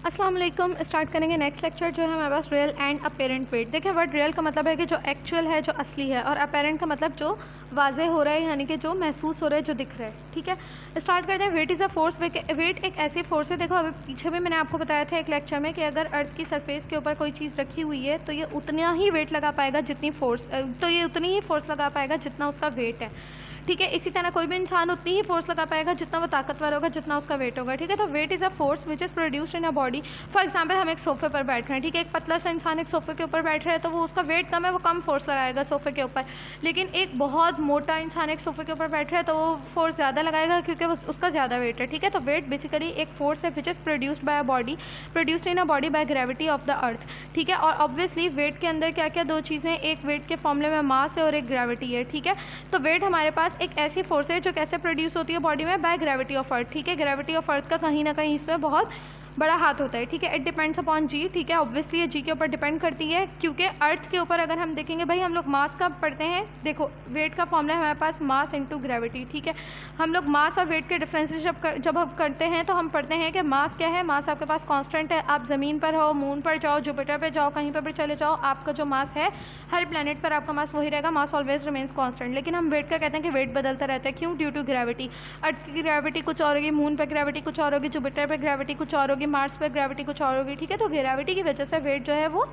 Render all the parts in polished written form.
अस्सलाम वालेकुम। स्टार्ट करेंगे नेक्स्ट लेक्चर जो है हमारे पास रियल एंड अपेरेंट वेट। देखिए, वर्ड रियल का मतलब है कि जो एक्चुअल है, जो असली है, और अपेरेंट का मतलब जो वाज़े हो रहा है, यानी कि जो महसूस हो रहा है, जो दिख रहा है। ठीक है, स्टार्ट करते हैं। Weight is a force. Weight एक ऐसी फोर्स है, देखो अभी पीछे भी मैंने आपको बताया था एक लेक्चर में कि अगर अर्थ की सरफेस के ऊपर कोई चीज़ रखी हुई है तो ये उतना ही वेट लगा पाएगा जितनी फोर्स, तो ये उतनी ही फोर्स लगा पाएगा जितना उसका वेट है। ठीक है, इसी तरह कोई भी इंसान उतनी ही फोर्स लगा पाएगा जितना वो ताकतवर होगा, जितना उसका वेट होगा। ठीक है, तो weight is a force which is produced in a body. For example, हम एक सोफे पर बैठ रहे हैं, ठीक है, एक पतला सा इंसान एक सोफे के ऊपर बैठ रहा है तो वो उसका वेट कम है, वो कम फोर्स लगाएगा सोफे के ऊपर। लेकिन एक बहुत मोटा इंसान एक सोफे के ऊपर बैठ रहा है तो वो फोर्स ज़्यादा लगाएगा क्योंकि उसका ज़्यादा वेट है। ठीक है, तो वेट बेसिकली एक फोर्स है which is produced by a body, produced in a body by gravity of the earth. ठीक है, और ऑब्वियसली वेट के अंदर क्या क्या दो चीज़ें, एक वेट के फॉर्मूले में मास है और एक ग्रेविटी है। ठीक है, तो वेट हमारे पास एक ऐसी फोर्स है जो कैसे प्रोड्यूस होती है बॉडी में, बाय ग्रेविटी ऑफ अर्थ। ठीक है, ग्रेविटी ऑफ अर्थ का कहीं ना कहीं इसमें बहुत बड़ा हाथ होता है। ठीक है, इट डिपेंड्स अपॉन जी। ठीक है, ऑब्वियसली ये जी के ऊपर डिपेंड करती है क्योंकि अर्थ के ऊपर अगर हम देखेंगे, भाई हम लोग मास का पढ़ते हैं, देखो वेट का फॉर्मूला है हमारे पास मास इनटू ग्रेविटी। ठीक है, हम लोग मास और वेट के डिफरेंसेस जब हम करते हैं तो हम पढ़ते हैं कि मास क्या है। मास आपके पास कांस्टेंट है, आप ज़मीन पर हो, मून पर जाओ, जुपिटर पर जाओ, कहीं पर भी चले जाओ, आपका जो मास है हर प्लेनेट पर आपका मास वही रहेगा, मास ऑलवेज रिमेन्स कांस्टेंट। लेकिन हम वेट का कहते हैं कि वेट बदलता रहता है। क्यों? Due to gravity. अर्थ की ग्रेविटी कुछ और होगी, मून पर ग्रेविटी कुछ और होगी, जुपिटर पर ग्रेविटी कुछ और होगी, मार्स पर ग्रेविटी कुछ और होगी। ठीक है, तो ग्रेविटी की वजह से वेट जो है वो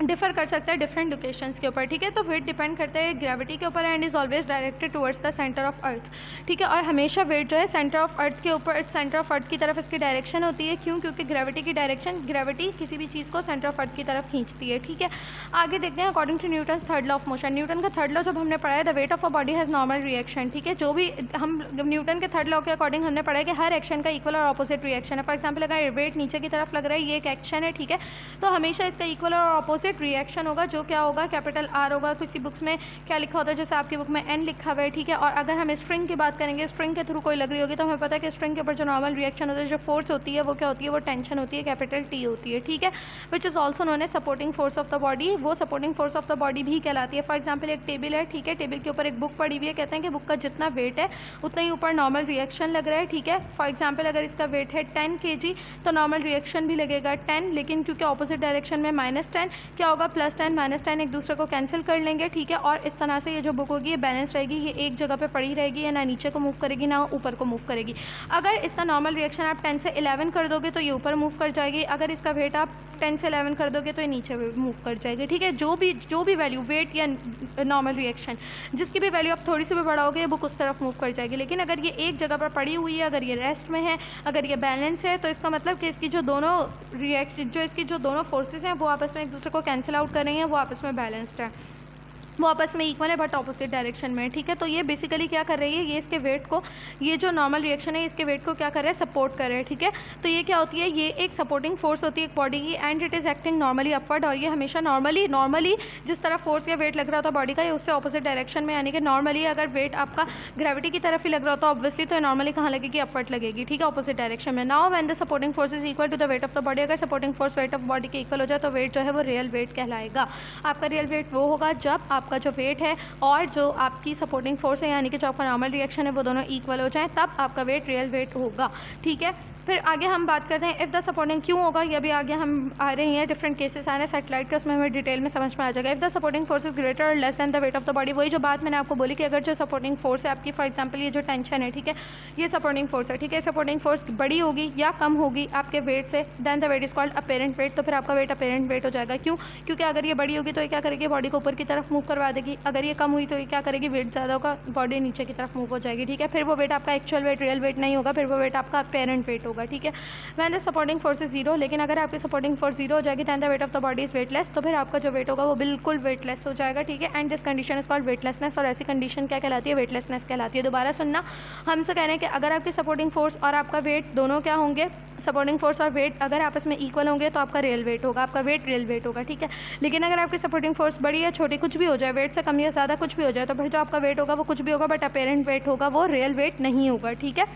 डिफर कर सकता है डिफरेंट लोकेशंस के ऊपर। ठीक है, तो वेट डिपेंड करता है ग्रेविटी के ऊपर and is always directed towards the centre of earth. ठीक है, और हमेशा वेट जो है सेंटर ऑफ अर्थ के ऊपर, सेंटर ऑफ अर्थ की तरफ इसकी डायरेक्शन होती है। क्यों? क्योंकि ग्रेविटी की डायरेक्शन, ग्रेविटी किसी भी चीज़ को सेंटर ऑफ अर्थ की तरफ खींचती है। ठीक है, आगे देखते हैं according to Newton's third law of motion. Newton का थर्ड लॉ जब हमने पढ़ा है, the weight of a body has normal reaction. ठीक है, जो भी हम न्यूटन के थर्ड लॉ के अकॉर्डिंग हमने पढ़ा है कि हर एक्शन का इक्वल और ऑपोजिट रिएक्शन है। फॉर एग्जाम्पल, अगर वेट नीचे की तरफ लग रहा है, ये एक एक्शन है, ठीक है, तो हमेशा इसका इक्वल और ऑपोजिट रिएक्शन होगा, जो क्या होगा, कैपिटल आर होगा। किसी बुक्स में क्या लिखा होता है, जैसे आपकी बुक में एन लिखा हुआ है। ठीक है, और अगर हम स्ट्रिंग की बात करेंगे, स्ट्रिंग के थ्रू कोई लग रही होगी तो हमें पता है कि स्ट्रिंग के ऊपर जो नॉर्मल रिएक्शन होता है, जो फोर्स होती है वो क्या होती है, वो टेंशन होती है, कैपिटल टी होती है। ठीक है, which is also known as supporting force of the body. वो supporting force of the body भी कहलाती है। फॉर एग्जाम्पल, एक टेबल है, ठीक है, टेबल के ऊपर एक बुक पड़ी हुई है, कहते हैं कि बुक का जितना वेट है उतना ही ऊपर नॉर्मल रिएक्शन लग रहा है। ठीक है, फॉर एग्जाम्पल अगर इसका वेट है 10 kg तो नॉर्मल रिएक्शन भी लगेगा 10, लेकिन क्योंकि ऑपोजिट डायरेक्शन में -10, क्या होगा, +10 -10 एक दूसरे को कैंसिल कर लेंगे। ठीक है, और इस तरह से ये जो बुक होगी ये बैलेंस रहेगी, ये एक जगह पे पड़ी रहेगी, या ना नीचे को मूव करेगी ना ऊपर को मूव करेगी। अगर इसका नॉर्मल रिएक्शन आप 10 से 11 कर दोगे तो ये ऊपर मूव कर जाएगी, अगर इसका वेट आप 10 से 11 कर दोगे तो ये नीचे मूव कर जाएगी। ठीक है, जो भी वैल्यू, वेट या नॉर्मल रिएक्शन, जिसकी भी वैल्यू आप थोड़ी सी भी बढ़ाओगे, ये बुक उस तरफ मूव कर जाएगी। लेकिन अगर ये एक जगह पर पड़ी हुई है, अगर ये रेस्ट में है, अगर ये बैलेंस है, तो इसका मतलब कि इसकी जो दोनों फोर्सेस हैं वो आपस में एक दूसरे को कैंसिल आउट कर रही हैं, वो आपस में बैलेंस्ड है, वो आपस में इक्वल है बट ऑपोजिट डायरेक्शन में। ठीक है, तो ये बेसिकली क्या कर रही है, ये इसके वेट को, ये जो नॉर्मल रिएक्शन है इसके वेट को क्या कर रहा है, सपोर्ट कर रहा है। ठीक है, तो ये क्या होती है, ये एक सपोर्टिंग फोर्स होती है एक बॉडी की, and it is acting normally upward. और ये हमेशा नॉर्मली जिस तरह फोर्स या वेट लग रहा होता बॉडी का, ये उससे ऑपोजिट डायरेक्शन में, यानी कि नॉर्मली अगर वेट आपका ग्रेविटी की तरफ ही लग रहा होता ऑब्वियसली, तो नॉर्मली कहाँ लगेगी, अपवर्ड लगेगी। ठीक है, ऑपोजिट डायरेक्शन में। Now when the supporting force is equal to the weight of the body, अगर supporting force weight of body के इक्वल हो जाए तो वेट जो है वो रियल वेट कहलाएगा। आपका रियल वेट वो होगा जब आपका जो वेट है और जो आपकी सपोर्टिंग फोर्स है, यानी कि जो आपका नॉर्मल रिएक्शन है, वो दोनों इक्वल हो जाएं, तब आपका वेट रियल वेट होगा। ठीक है, फिर आगे हम बात करते हैं इफ़ द सपोर्टिंग, क्यों होगा ये भी आगे हम आ रहे हैं, डिफरेंट केसेस आ रहे हैं सैटेलाइट के, उसमें हमें डिटेल में समझ में आ जाएगा। If the supporting force is greater और less than the weight of the body, वही जो बात मैंने आपको बोली कि अगर जो सपोर्टिंग फोर्स है आपकी, फॉर एग्जाम्पल ये जो टेंशन है, ठीक है, ये सपोर्टिंग फोर्स है। ठीक है, सपोर्टिंग फोर्स बड़ी होगी या कम होगी आपके वेट से, then the weight is called apparent weight, तो फिर आपका वेट अपेरेंट वेट हो जाएगा। क्यों? क्योंकि अगर ये बड़ी होगी तो ये क्या करेगी, बॉडी को ऊपर की तरफ मूव करवा देगी, अगर ये कम हुई तो ये क्या करेगी, वेट ज़्यादा होगा, बॉडी नीचे की तरफ मूव हो जाएगी। ठीक है, फिर वो वेट आपका एक्चुअल वेट, रियल वेट नहीं होगा, फिर वो वेट आपका अपेरेंट वेट होगा। ठीक है, when the supporting force is zero, लेकिन अगर आपकी सपोर्टिंग फोर्स जीरो हो जाएगी then the weight of the body is weightless, तो फिर आपका जो वेट होगा वो बिल्कुल वेटलेस हो जाएगा। ठीक है, and this condition is called weightlessness, और ऐसी कंडीशन क्या कहलाती है, वेटलेसनेस कहलाती है। दोबारा सुनना, हमसे कह रहे हैं कि अगर आपकी सपोर्टिंग फोर्स और आपका वेट दोनों क्या होंगे, सपोर्टिंग फोर्स और वेट अगर आपस में इक्वल होंगे तो आपका रियल वेट होगा, आपका वेट रियल वेट होगा। ठीक है, लेकिन अगर आपकी सपोर्टिंग फोर्स बड़ी या छोटी कुछ भी हो जाए, वेट से कम या ज़्यादा कुछ भी हो जाए, तो फिर जो आपका वेट होगा वो कुछ भी होगा बट अपेरेंट वेट होगा, वो रियल वेट नहीं होगा। ठीक है,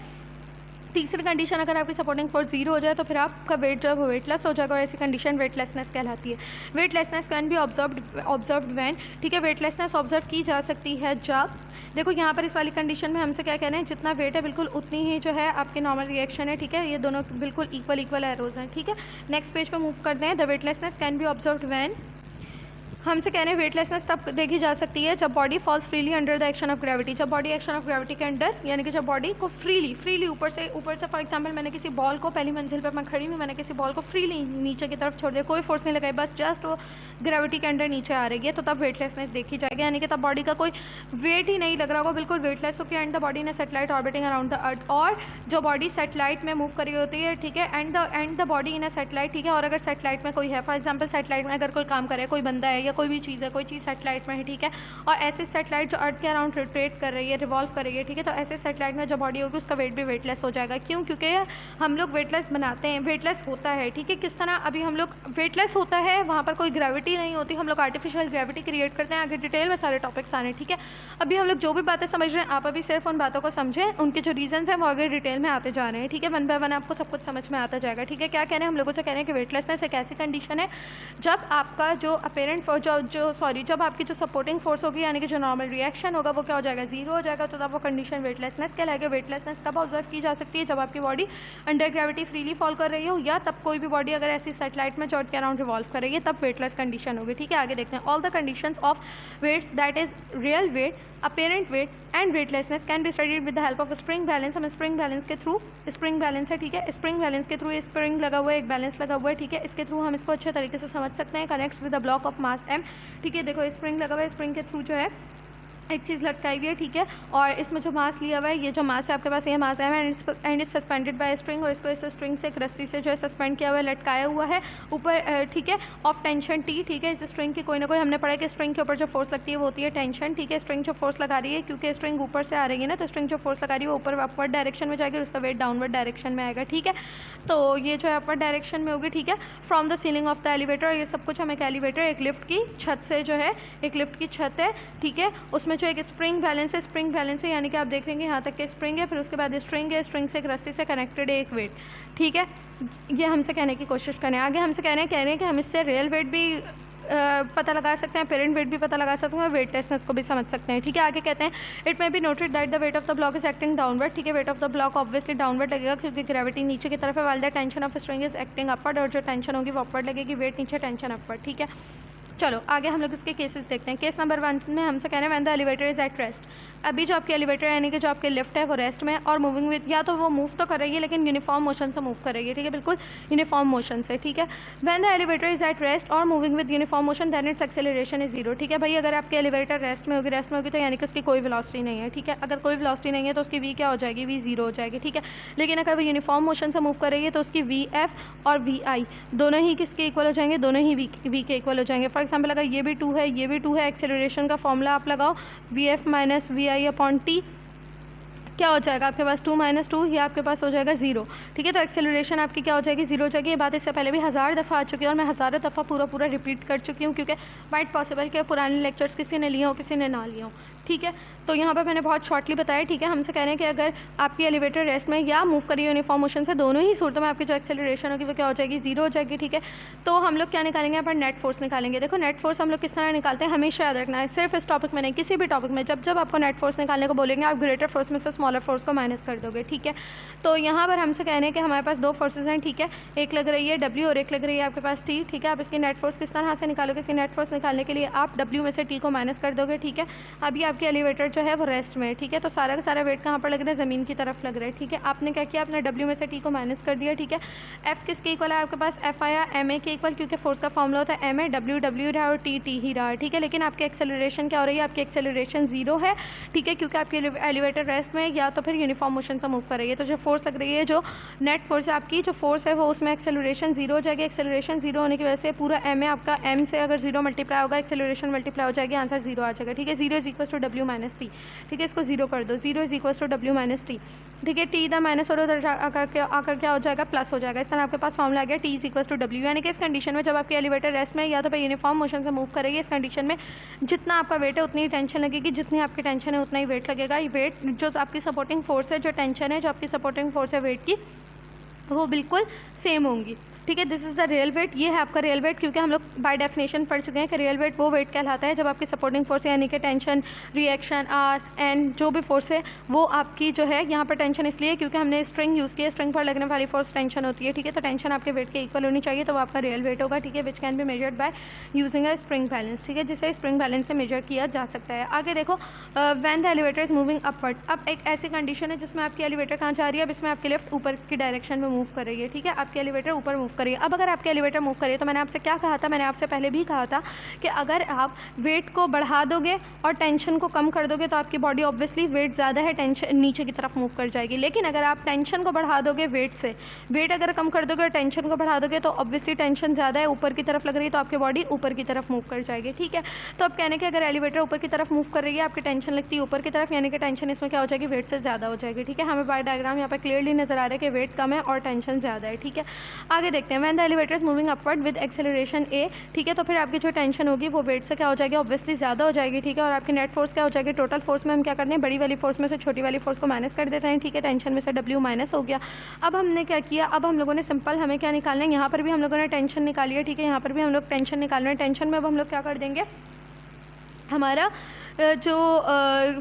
तीसरी कंडीशन, अगर आपकी सपोर्टिंग फोर्स 0 हो जाए तो फिर आपका वेट जो है वो वेटलेस हो जाएगा और ऐसी कंडीशन वेटलेसनेस कहलाती है। Weightlessness can B observed when, ठीक है, वेटलेसनेस ऑब्जर्व की जा सकती है जब, देखो यहाँ पर इस वाली कंडीशन में हमसे क्या कहना है, जितना वेट है बिल्कुल उतनी ही जो है आपके नॉर्मल रिएक्शन है, ठीक है, ये दोनों बिल्कुल इक्वल एरोज हैं, ठीक है। नेक्स्ट पेज पर मूव करते हैं। The weightlessness can B observed when, हमसे कह रहे हैं वेटलेसनेस तब देखी जा सकती है जब body falls freely under the action of gravity, जब बॉडी एक्शन ऑफ ग्रेविटी के अंडर, यानी कि जब बॉडी को फ्रीली ऊपर से फॉर एग्जांपल मैंने किसी बॉल को, पहली मंजिल पर मैं खड़ी हूँ, मैंने किसी बॉल को फ्रीली नीचे की तरफ छोड़ दिया, कोई फोर्स नहीं लगाई, बस जस्ट वो ग्रेविटी के अंडर नीचे आ रही है, तो तब वेटलेसनेस देखी जाएगी, यानी कि तब बॉडी का कोई वेट ही नहीं लग रहा होगा, बिल्कुल वेटलेस होकर and the body in satellite orbiting around the earth, और जो बॉडी सैटेलाइट में मूव कर रही होती है, ठीक है, and the body in satellite, ठीक है, और अगर सैटेलाइट में कोई है, फॉर एग्जाम्पल सैटेलाइट में अगर कोई काम करे, कोई बंदा है या कोई भी चीज़ है, कोई चीज़ सैटेलाइट में है, ठीक है, और ऐसे सैटेलाइट जो अर्थ के अराउंड रोटेट कर रही है, रिवॉल्व कर रही है, ठीक है, तो ऐसे सैटेलाइट में जो बॉडी होगी उसका वेट भी वेटलेस हो जाएगा। क्यों? क्योंकि हम लोग वेटलेस बनाते हैं, वेटलेस होता है, ठीक है, किस तरह, अभी हम लोग वेटलेस होता है, वहाँ पर कोई ग्रेविटी नहीं होती, हम लोग आर्टिफिशियल ग्रेविटी क्रिएट करते हैं, आगे डिटेल में सारे टॉपिक्स आ रहे हैं, ठीक है। अभी हम लोग जो भी बातें समझ रहे हैं, आप अभी सिर्फ उन बातों को समझें, उनके जो रीजंस हैं वो आगे डिटेल में आते जा रहे हैं, ठीक है, वन बाय वन आपको सब कुछ समझ में आता जाएगा, ठीक है। क्या कह रहे हैं हम लोगों से, कह रहे हैं कि वेटलेसनेस एक ऐसी कंडीशन है जब आपका जो अपेरेंट जब आपकी जो सपोर्टिंग फोर्स होगी, यानी कि जो नॉर्मल रिएक्शन होगा वो क्या हो जाएगा, 0 हो जाएगा, तो तब वो कंडीशन वेटलेसनेस कहलाएगा। वेटलेसनेस कब ऑब्जर्व की जा सकती है, जब आपकी body under gravity freely fall कर रही हो, या तब कोई भी बॉडी अगर ऐसी सैटेलाइट में चौट के अराउंड रिवॉल्व कर रही है, तब वेटलेस कंडीशन होगी, ठीक है। आगे देखते हैं। All the conditions of weights that is real weight, apparent weight and weightlessness can be studied with the help of spring balance. हम स्प्रिंग बैलेंस के थ्रू, स्प्रिंग बैलेंस है, ठीक है, स्प्रिंग बैलेंस के थ्रू, स्प्रिंग लगा हुआ है, एक बैलेंस लगा हुआ है, ठीक है, इसके थ्रू हम इसको अच्छे तरीके से समझ सकते हैं। Connects with the block of mass m, ठीक है, देखो स्प्रिंग लगा हुआ है, स्प्रिंग के थ्रू जो है एक चीज़ लटकाई हुई है, ठीक है, और इसमें जो मास लिया हुआ है, ये जो मास है आपके पास, ये मास है and is suspended bye string, और इसको इस स्ट्रिंग से, एक रस्सी से जो है सस्पेंड किया हुआ है, लटकाया हुआ है ऊपर, ठीक है, ऑफ टेंशन T, ठीक है। इस स्ट्रिंग की कोई ना कोई, हमने पढ़ा कि स्ट्रिंग के ऊपर जो फोर्स लगती है वो होती है टेंशन, ठीक है। स्ट्रिंग जो फोर्स लगा रही है, क्योंकि स्ट्रिंग ऊपर से आ रही है ना, तो स्ट्रिंग जो फोर्स लगा रही है वो ऊपर अपवर्ड डायरेक्शन में जाएगी और उसका वेट डाउनवर्ड डायरेक्शन में आएगा, ठीक है। तो ये जो है अपवर्ड डायरेक्शन में होगी, ठीक है। From the ceiling of the elevator, ये सब कुछ हम एक एलिवेटर, एक लिफ्ट की छत से जो है, एक लिफ्ट की छत है, ठीक है, उसमें जो एक स्प्रिंग बैलेंस है, स्प्रिंग बैलेंस है, यानी कि आप देख रहे हैं यहाँ तक के स्प्रिंग है, फिर उसके बाद स्ट्रिंग है, स्ट्रिंग से एक रस्सी से कनेक्टेड है एक वेट, ठीक है। ये हमसे कहने की कोशिश करें। आगे हमसे कह रहे हैं कि हम इससे रियल वेट भी पता लगा सकते हैं, पेरेंट वेट भी पता लगा सकते हैं, वेटलेसनेस को भी समझ सकते हैं, ठीक है। आगे कहते हैं it may be noted that the weight of the block is acting downward, ठीक है, wait of the block obviously downward लगेगा क्योंकि ग्रेविटी नीचे की तरफ है, while the tension of string is acting upward, और जो टेंशन होगी वो अपवर्ड लगेगी, वेट नीचे, टेंशन अपवर्ड, ठीक है। चलो आगे हम लोग इसके केसेस देखते हैं। केस नंबर 1 में हमसे कह रहे हैं when the elevator is at rest, अभी जो आपकी एलिवेटर यानी कि जो आपके लिफ्ट है वो रेस्ट में और मूविंग विद, या तो वो मूव तो कर रही है लेकिन यूनिफॉर्म मोशन से मूव कर रही है, ठीक है, बिल्कुल यूनिफॉर्म मोशन से, ठीक है। When the elevator is at rest और moving with uniform motion then its acceleration is 0, ठीक है भाई। अगर आपकी एलिवेटर रेस्ट में होगी तो यानी कि उसकी कोई वेलोसिटी नहीं है, ठीक है। अगर कोई वेलोसिटी नहीं है तो उसकी वी क्या हो जाएगी, वी 0 हो जाएगी, ठीक है। लेकिन अगर वो यूनिफॉर्म मोशन से मूव कर रही है तो उसकी वी एफ और वी आई दोनों ही किसके इक्वल हो जाएंगे, दोनों ही वी के इक्वल हो जाएंगे। फॉर एग्जाम्पल अगर ये भी 2 है, ये भी 2 है, एक्सेलरेशन का फॉर्मूला आप लगाओ, V F minus V I upon T, क्या हो जाएगा आपके पास 2 - 2, ये आपके पास हो जाएगा 0, ठीक है। तो एक्सेलरेशन आपकी क्या हो जाएगी, 0 हो जाएगी। ये बात इससे पहले भी 1000 दफ़ा आ चुकी है और मैं हज़ारों दफ़ा पूरा रिपीट कर चुकी हूँ, क्योंकि माइट पॉसिबल कि पुराने लेक्चर्स किसी ने लिए हो किसी ने ना लिए हो, ठीक है। तो यहाँ पर मैंने बहुत शॉर्टली बताया, ठीक है। हमसे कह रहे हैं कि अगर आपकी एलिवेटर रेस्ट में या मूव करी यूनिफॉर्म मोशन से, दोनों ही सूरतों में आपकी जो एक्सेलरेशन होगी वो क्या हो जाएगी, 0 हो जाएगी, ठीक है। तो हम लोग क्या निकालेंगे, यहाँ पर नेट फोर्स निकालेंगे। देखो नेट फोर्स हम लोग किस तरह निकालते हैं, हमेशा याद रखना है, सिर्फ इस टॉपिक में नहीं, किसी भी टॉपिक में जब आपको नेट फोर्स निकालने को बोलेंगे आप ग्रेटर फोर्स में से स्मॉलर फोर्स को माइनस कर दोगे, ठीक है। तो यहाँ पर हमसे कह रहे हैं कि हमारे पास 2 फोर्सेज हैं, ठीक है, एक लग रही है W और एक लग रही है आपके पास T, ठीक है। आप इसकी नेट फोर्स किस तरह से निकालोगे, इसकी नेट फोर्स निकालने के लिए आप W में से T को माइनस कर दोगे, ठीक है। अभी आपकी एलिवेटर जो है वो रेस्ट में, ठीक है, तो सारा का सारा वेट कहाँ पर लग रहा है, ज़मीन की तरफ लग रहा है, ठीक है। आपने क्या किया, आपने W में से T को माइनस कर दिया, ठीक है। F किसके इक्वल है आपके पास, F आया MA के इक्वल, क्योंकि फोर्स का फॉर्मूला होता है MA, W रहा और T ही रहा, ठीक है। लेकिन आपकी एक्सेलरेशन क्या हो रही है, आपकी एक्सेलरेशन 0 है, ठीक है, क्योंकि आपकी एलिवेटर रेस्ट में या तो फिर यूनिफॉर्म मोशन से मूव कर रही है। तो जो फोर्स लग रही है, जो नेट फोर्स है आपकी, जो फोर्स है वो उसमें एक्सेलरेशन 0 हो जाएगी। एक्सेलरेशन 0 होने की वजह से पूरा MA आपका M से अगर 0 मल्टीप्लाई होगा, एक्सेलरेशन मल्टीप्लाई हो जाएगी, आंसर 0 आ जाएगा, ठीक है। 0 is equal to W minus T, ठीक है, इसको 0 कर दो, 0 is equal to W minus T, ठीक है। T इधर माइनस और उधर आकर क्या हो जाएगा, प्लस हो जाएगा। इस तरह आपके पास फॉर्मूला आ गया T is equal to W, यानी कि इस कंडीशन में जब आपकी एलिवेटर रेस्ट में या तो यूनिफॉर्म मोशन से मूव करेगी, इस कंडीशन में जितना आपका वेट है उतनी टेंशन लगेगी, जितनी आपकी टेंशन है उतना ही वेट लगेगा। ये वेट जो आपकी सपोर्टिंग फोर्स है, जो टेंशन है, जो आपकी सपोर्टिंग फोर्स है वेट की, वो बिल्कुल सेम होंगी। ठीक है, this is the real weight. ये है आपका रियल वेट, क्योंकि हम लोग बाय डेफिनेशन पढ़ चुके हैं कि रियल वेट वो वेट कहलाता है जब आपकी सपोर्टिंग फोर्स यानी कि टेंशन, रिएक्शन, आर एंड जो भी फोर्स है वो आपकी जो है, यहाँ पर टेंशन इसलिए क्योंकि हमने स्ट्रिंग यूज़ किया, स्ट्रिंग पर लगने वाली फोर्स टेंशन होती है। ठीक है, तो टेंशन आपके वेट के इक्वल होनी चाहिए, तो वो आपका रियल वेट होगा। ठीक है, which can be measured by using a spring balance. ठीक है, जिसे स्प्रिंग बैलेंस से मेजर किया जा सकता है। आगे देखो, when the elevator is moving upward. अब एक ऐसी कंडीशन है जिसमें आपकी एलिवेटर कहाँ जा रही है, अब इसमें आपकी लिफ्ट ऊपर की डायरेक्शन में मूव कर रही है। ठीक है, आपकी एलिवेटर ऊपर मूव कर रही है। अब अगर आपकी एलिवेटर मूव करिए तो मैंने आपसे क्या कहा था, मैंने आपसे पहले भी कहा था कि अगर आप वेट को बढ़ा दोगे और टेंशन को कम कर दोगे तो आपकी बॉडी ऑब्वियसली वेट ज़्यादा है, टेंशन नीचे की तरफ मूव कर जाएगी। लेकिन अगर आप टेंशन को बढ़ा दोगे वेट से, वेट अगर कम कर दोगे और टेंशन को बढ़ा दोगे तो ऑब्वियसली टेंशन ज़्यादा है, ऊपर की तरफ लग रही है, तो आपकी बॉडी ऊपर की तरफ मूव कर जाएगी। ठीक है, तो अब कहने के अगर एलिवेटर ऊपर की तरफ मूव कर रही है, आपकी टेंशन लगती है ऊपर की तरफ, यानी कि टेंशन इसमें क्या हो जाएगी, वेट से ज़्यादा हो जाएगी। ठीक है, हमें बाय डायग्राम यहाँ पर क्लियरली नजर आ रहा है कि वेट कम है और टेंशन ज़्यादा है। ठीक है, आगे देखते हैं, when the elevator is moving upward with acceleration a. ठीक है, तो फिर आपकी जो टेंशन होगी वो वेट से क्या हो जाएगी, ऑब्वियसली ज़्यादा हो जाएगी। ठीक है, और आपकी नेट फोर्स क्या हो जाएगी, टोटल फोर्स में हम क्या करते हैं, बड़ी वाली फोर्स में से छोटी वाली फोर्स को माइनस कर देते हैं। ठीक है, टेंशन में से W माइनस हो गया। अब हमने क्या किया, अब हम लोगों ने सिंपल हमें क्या निकालना है, यहाँ पर भी हम लोगों ने टेंशन निकाली है। ठीक है, यहाँ पर भी हम लोग टेंशन निकाल रहे हैं। टेंशन में अब हम लोग क्या कर देंगे, हमारा जो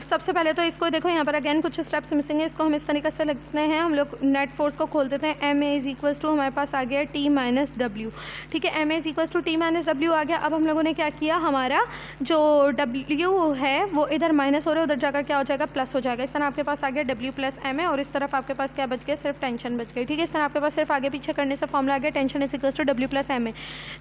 सबसे पहले तो इसको देखो, यहाँ पर अगेन कुछ स्टेप्स मिसिंग है, इसको हम इस तरीके से लिखते हैं। हम लोग नेट फोर्स को खोल देते हैं। M a is equals to, हमारे पास आ गया T माइनस डब्ल्यू। ठीक है, m a is equals to T minus डब्ल्यू आ गया। अब हम लोगों ने क्या किया, हमारा जो W है वो इधर माइनस हो रहा है, उधर जाकर क्या हो जाएगा, प्लस हो जाएगा। इस तरह आपके पास आ गया W प्लस एम ए, और इस तरफ आपके पास क्या बच गया, सिर्फ टेंशन बच गई। ठीक है, इस तरह आपके पास सिर्फ आगे पीछे करने से फॉर्मूला आ गया, tension is equals to W plus M A.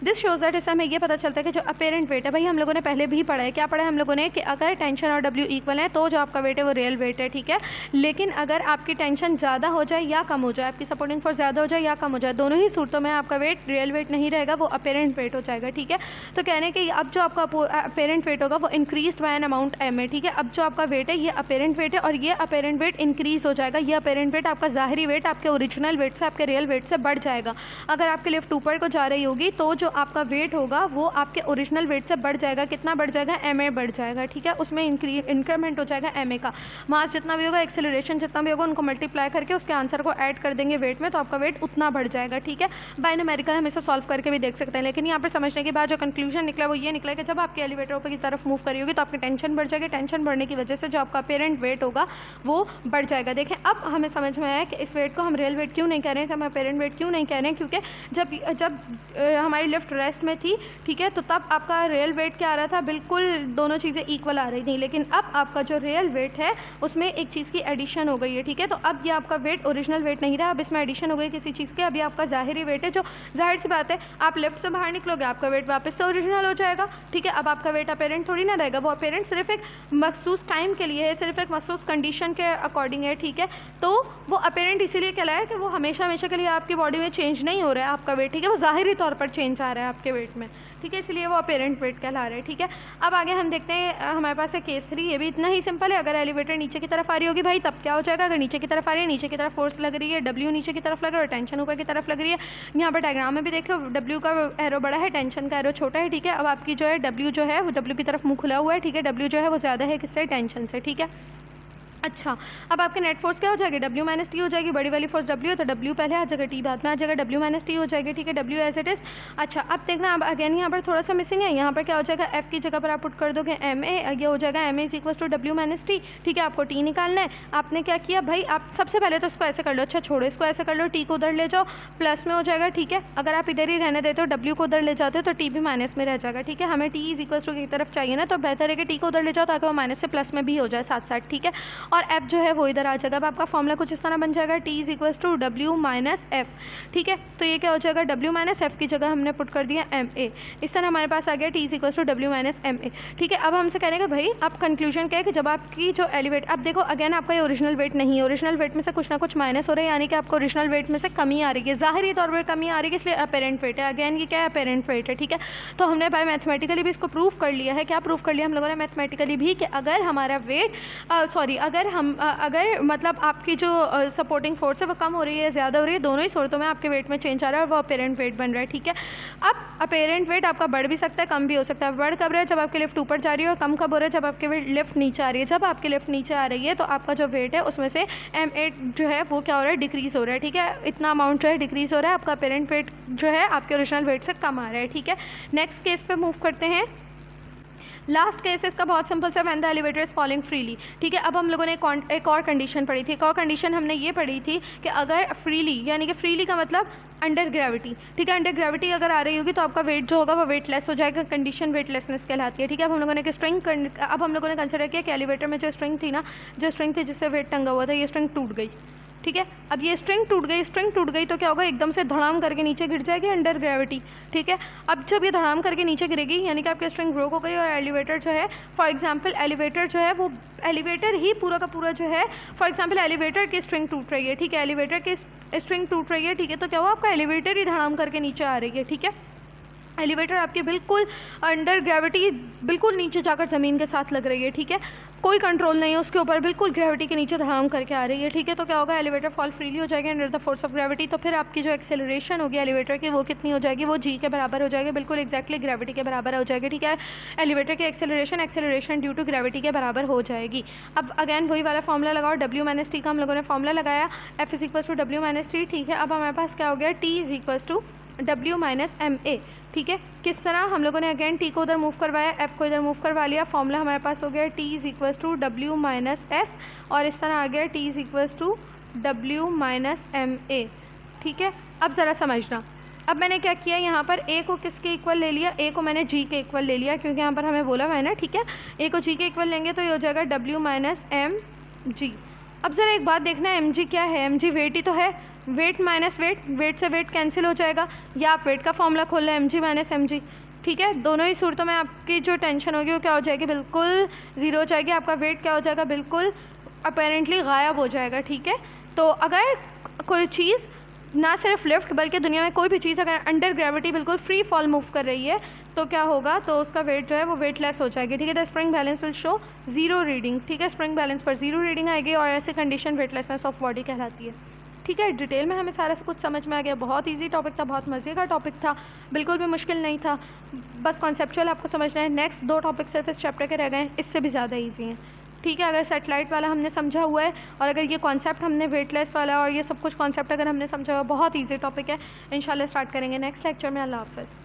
This shows that, इससे हमें ये पता चलता है कि जो अपेरेंट वेट है, भाई हम लोगों ने पहले भी पढ़ा है, क्या पढ़ा है हम लोगों ने, कि अगर टेंशन और W इक्वल है तो जो आपका वेट है वो रियल वेट है। ठीक है, लेकिन अगर आपकी टेंशन ज़्यादा हो जाए या कम हो जाए, आपकी सपोर्टिंग फोर्स ज़्यादा हो जाए या कम हो जाए, दोनों ही सूरतों में आपका वेट रियल वेट नहीं रहेगा, वो अपेरेंट वेट हो जाएगा। ठीक है, तो कहने कि अब जो आपका अपेरेंट वेट होगा वो increase by an amount m है। ठीक है, अब जो आपका वेट है ये अपेरेंट वेट है और ये अपेरेंट वेट इंक्रीज हो जाएगा। ये अपेरेंट वेट आपका ज़ाहिरी वेट आपके ओरिजिनल वेट से, आपके रियल वेट से बढ़ जाएगा। अगर आपकी लिफ्ट ऊपर को जा रही होगी तो जो आपका वेट होगा वो आपके ओरिजिनल वेट से बढ़ जाएगा। कितना बढ़ जाएगा, ma बढ़ जाएगा। ठीक है, उसमें इंक्रीमेंट हो जाएगा ma का। मास जितना भी होगा, एक्सेलरेशन जितना भी होगा, उनको मल्टीप्लाई करके उसके आंसर को ऐड कर देंगे वेट में, तो आपका वेट उतना बढ़ जाएगा। ठीक है, बाय न्यूमेरिकल हम इसे सॉल्व करके भी देख सकते हैं, लेकिन यहाँ पर समझने के बाद जो कंक्लूजन निकला वो ये निकला कि जब आपके एलिवेटर ऊपर की तरफ मूव करी होगी तो आपकी टेंशन बढ़ जाएगी। टेंशन बढ़ने की वजह से जो आपका अपेरेंट वेट होगा वो बढ़ जाएगा। देखें, अब हमें समझ में आया कि इस वेट को हम रियल वेट क्यों नहीं कह रहे हैं, हम अपेरेंट वेट क्यों नहीं कह रहे हैं, क्योंकि जब हमारी लिफ्ट रेस्ट में थी, ठीक है, तो तब आपका रियल वेट क्या आ रहा था, बिल्कुल दोनों चीज़ें इक्वल आ रही थी। लेकिन अब आपका जो रियल वेट है उसमें एक चीज़ की एडिशन हो गई है। ठीक है, तो अब ये आपका वेट ओरिजिनल वेट नहीं रहा, अब इसमें एडिशन हो गई किसी चीज़ के। अभी आपका ज़ाहिरी वेट है, जो जाहिर सी बात है आप लिफ्ट से बाहर निकलोगे आपका वेट वापस से ओरिजिनल हो जाएगा। ठीक है, अब आपका वेट अपेरेंट थोड़ी ना रहेगा, वो अपेरेंट सिर्फ एक मखसूस टाइम के लिए है, सिर्फ एक मखसूस कंडीशन के अकॉर्डिंग है। ठीक है, तो वो अपेरेंट इसीलिए कहलाया कि वो हमेशा हमेशा के लिए आपकी बॉडी में चेंज नहीं हो रहा है आपका वेट। ठीक है, वो ज़ाहिरी तौर पर चेंज आ रहा है आपके वेट में। ठीक है, इसलिए वो अपेरेंट वेट कहला रहा है। ठीक है, अब आगे हम देखते हैं, हमारे पास है केस 3। ये भी इतना ही सिंपल है। अगर एलिवेटर नीचे की तरफ आ रही होगी भाई, तब क्या हो जाएगा, अगर नीचे की तरफ आ रही है, नीचे की तरफ फोर्स लग रही है, W नीचे की तरफ लग रहा है और टेंशन ऊपर की तरफ लग रही है। यहाँ पर डायग्राम में भी देख लो, W का एरो बड़ा है, टेंशन का एरो छोटा है। ठीक है, अब आपकी जो है W जो है वो W की तरफ मुँह खुला हुआ है। ठीक है, W जो है वो ज़्यादा है किससे, टेंशन से। ठीक है, अच्छा, अब आपके नेट फोर्स क्या हो जाएगी, W माइनस टी हो जाएगी। बड़ी वाली फोर्स W है तो W पहले आ जाएगा, T बाद में आ जाएगा, W माइनस टी हो जाएगी। ठीक है, W एज इट इज़। अच्छा, अब देखना, अब अगेन यहाँ पर थोड़ा सा मिसिंग है। यहाँ पर क्या हो जाएगा, F की जगह पर आप पुट कर दोगे MA, ये हो जाएगा MA is equal to W minus T. ठीक है, आपको T निकालना है। आपने क्या किया भाई, आप सबसे पहले तो इसको ऐसे कर लो, अच्छा छोड़ो, इसको ऐसे कर लो, T को उधर ले जाओ, प्लस में हो जाएगा। ठीक है, अगर आप इधर ही रहने देते हो, W को उधर ले जाते हो तो T भी माइनस में रह जाएगा। ठीक है, हमें T इज इक्वल टू की तरफ चाहिए ना, तो बेहतर है कि T को उधर ले जाओ ताकि वो माइनस से प्लस में भी हो जाए साथ साथ। ठीक है, और F जो है वो इधर आ जाएगा। अब आपका फॉर्मूला कुछ इस तरह बन जाएगा, T is equal to W minus F। ठीक है, तो ये क्या हो जाएगा, W माइनस F की जगह हमने पुट कर दिया MA। इस तरह हमारे पास आ गया T is equal to W minus MA। ठीक है, अब हमसे कहेंगे भाई अब कंक्लूजन क्या है कि जब आपकी जो एलिवेट, अब देखो अगेन आपका ये ओरिजिनल वेट नहीं है, ओरिजिनल वेट में से कुछ ना कुछ माइनस हो रहा है, यानी कि आपको ओरिजिनल वेट में से कमी आ रही है, ज़ाहिरी तौर पर कमी आ रही है, इसलिए अपेरेंट वेट है। अगेन ये क्या है, अपेरेंट वेट है। ठीक है, तो हमने बाय मैथमेटिकली भी इसको प्रूव कर लिया है। क्या प्रूव कर लिया हम लोगों ने मैथमेटिकली भी, कि अगर हमारा वेट अगर मतलब आपकी जो सपोर्टिंग फोर्स है वो कम हो रही है, ज़्यादा हो रही है, दोनों ही सूरतों में आपके वेट में चेंज आ रहा है और वो अपेरेंट वेट बन रहा है, ठीक है। अब अपेरेंट वेट आपका बढ़ भी सकता है, कम भी हो सकता है। बढ़ कब रहा है? जब आपकी लिफ्ट ऊपर जा रही है, और कम कब हो रहा है? जब आपकी लिफ्ट नीचे आ रही है। जब आपकी लिफ्ट नीचे आ रही है तो आपका जो वेट है उसमें से M8 जो है वो क्या हो रहा है? डिक्रीज़ हो रहा है, ठीक है। इतना अमाउंट जो है डिक्रीज़ हो रहा है, आपका अपेरेंट वेट जो है आपके ओरिजिनल वेट से कम आ रहा है, ठीक है। नेक्स्ट केस पे मूव करते हैं। लास्ट केस इसका बहुत सिंपल सा, when the elevator is falling freely, ठीक है। अब हम लोगों ने एक और कंडीशन पढ़ी थी। एक और कंडीशन हमने ये पढ़ी थी कि अगर फ्रीली, यानी कि फ्रीली का मतलब अंडर ग्रेविटी, ठीक है, अंडर ग्रेविटी अगर आ रही होगी तो आपका वेट जो होगा वो वेटलेस हो जाएगा। कंडीशन वेटलेसनेस कहलाती है, ठीक है। अब हम लोगों ने कंसिडर किया कि एलिवेटर में जो स्ट्रिंग थी ना, जो स्ट्रिंग थी जिससे वेट टंगा हुआ था, ये स्ट्रिंग टूट गई, ठीक है। अब ये स्ट्रिंग टूट गई तो क्या होगा? एकदम से धड़ाम करके नीचे गिर जाएगी अंडर ग्रेविटी, ठीक है। अब जब ये धड़ाम करके नीचे गिरेगी यानी कि आपकी स्ट्रिंग ब्रोक हो गई और एलिवेटर जो है, फॉर एग्जांपल एलिवेटर जो है वो एलिवेटर ही पूरा का पूरा जो है, फॉर एग्जांपल एलिवेटर की स्ट्रिंग टूट रही है, ठीक है, एलिवेटर की स्ट्रिंग टूट रही है, ठीक है। तो क्या हुआ? आपका एलिवेटर ही धड़ाम करके नीचे आ रही है, ठीक है। एलिवेटर आपकी बिल्कुल अंडर ग्रेविटी बिल्कुल नीचे जाकर ज़मीन के साथ लग रही है, ठीक है। कोई कंट्रोल नहीं है उसके ऊपर, बिल्कुल ग्रेविटी के नीचे धड़ाम करके आ रही है, ठीक है। तो क्या होगा? एलिवेटर फॉल फ्रीली हो जाएगी under the force of gravity. तो फिर आपकी जो एक्सेलरेशन होगी एलिवेटर की वो कितनी हो जाएगी? वो g के बराबर हो जाएगी, बिल्कुल एक्जैक्टली ग्रेविटी के बराबर हो जाएगी, ठीक है। एलिवेटर की एक्सेलरेशन ड्यू टू ग्रेविटी के बराबर हो जाएगी। अब अगैन वही वाला फॉर्मूला लगाओ, W - t का हम लोगों ने फॉर्मूला लगाया, F = W - t, ठीक है। अब हमारे पास क्या हो गया? T = W - ma, ठीक है। किस तरह? हम लोगों ने अगेन T को उधर मूव करवाया, F को इधर मूव करवा लिया, फॉर्मूला हमारे पास हो गया T = W - F, और इस तरह आ गया T = W - ma, ठीक है। अब ज़रा समझना, अब मैंने क्या किया यहाँ पर, A को किसके इक्वल ले लिया? A को मैंने G के इक्वल ले लिया, क्योंकि यहाँ पर हमें बोला हुआ है ना, ठीक है। A को G के इक्वल लेंगे तो ये हो जाएगा W - mg। अब ज़रा एक बात देखना, mg क्या है? mg वेट ही तो है, वेट माइनस वेट से वेट कैंसिल हो जाएगा, या आप वेट का फॉर्मूला खोल लें mg - mg, ठीक है। दोनों ही सूरतों में आपकी जो टेंशन होगी वो क्या हो जाएगी? बिल्कुल ज़ीरो हो जाएगी। आपका वेट क्या हो जाएगा? बिल्कुल अपेरेंटली गायब हो जाएगा, ठीक है। तो अगर कोई चीज़ ना सिर्फ लिफ्ट बल्कि दुनिया में कोई भी चीज़ अगर अंडर ग्रेविटी बिल्कुल फ्री फॉल मूव कर रही है तो क्या होगा? तो उसका वेट जो है वो वेटलेस हो जाएगी, ठीक है। The spring balance will show zero reading, ठीक है। स्प्रिंग बैलेंस पर ज़ीरो रीडिंग आएगी और ऐसी कंडीशन वेटलेसनेस ऑफ बॉडी कहलाती है, ठीक है। डिटेल में हमें सारा कुछ समझ में आ गया। बहुत इजी टॉपिक था, बहुत मज़े का टॉपिक था, बिल्कुल भी मुश्किल नहीं था, बस कॉन्सेप्चुअल आपको समझना है। नेक्स्ट 2 टॉपिक सिर्फ इस चैप्टर के रह गए हैं, इससे भी ज़्यादा इजी हैं, ठीक है। अगर सेटेलाइट वाला हमने समझा हुआ है और अगर ये कॉन्सेप्ट हमने वेटलेस वाला और ये सब कुछ कॉन्सेप्ट अगर हमने समझा हुआ, बहुत ईजी टॉपिक है। इंशाल्लाह स्टार्ट करेंगे नेक्स्ट लेक्चर में। अल्लाह हाफ़िज़।